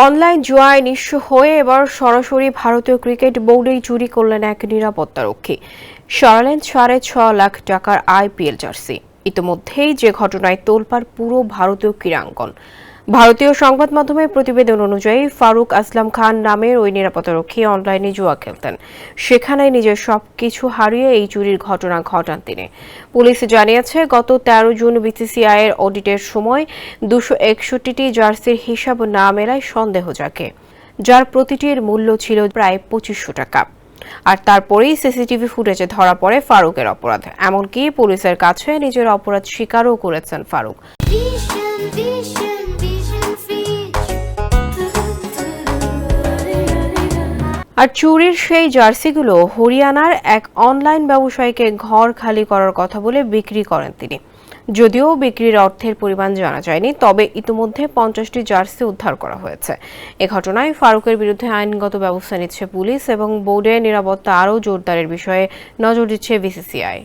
Online জুয়ায় নিঃস্ব হয়ে এবার সরাসরি ভারতীয় ক্রিকেট বোর্ডেই চুরি করলেন এক নিরাপত্তারক্ষী। সরালেন 6.5 লাখ টাকার আইপিএল জার্সি। ইতিমধ্যেই যে ঘটনায় তোলপাড় পুরো ভারতীয় ক্রীড়াঙ্গন। ভারতীয় সংবাদ মাধ্যমের প্রতিবেদন অনুযায়ী ফারুক আসলাম খান নামের ওই নিরাপত্তারক্ষী অনলাইনে জুয়া খেলতেন। সেখানে নিজের সবকিছু হারিয়ে এই চুরির ঘটনা ঘটান তিনি। পুলিশ জানিয়েছে, গত 13 জুন বিসিসিআই এর অডিটের সময় 261টি জার্সির হিসাব না মেলায় সন্দেহ জাগে, যার প্রতিটির মূল্য ছিল প্রায় 2500 টাকা। আর তারপরেই সিসিটিভি ফুটেজে ধরা পড়ে ফারুকের অপরাধ। এমনকি পুলিশের কাছে নিজের অপরাধ স্বীকারও করেছেন ফারুক। আর চুরির সেই জার্সিগুলো হরিয়ানার এক অনলাইন ব্যবসায়ীকে ঘর খালি করার কথা বলে বিক্রি করেন তিনি। যদিও বিক্রির অর্থের পরিমাণ জানা যায়নি, তবে ইতিমধ্যে 50টি জার্সি উদ্ধার করা হয়েছে। এ ঘটনায় ফারুকের বিরুদ্ধে আইনগত ব্যবস্থা নিচ্ছে পুলিশ এবং বোর্ডের নিরাপত্তা আরও জোরদারের বিষয়ে নজর দিচ্ছে বিসিসিআই।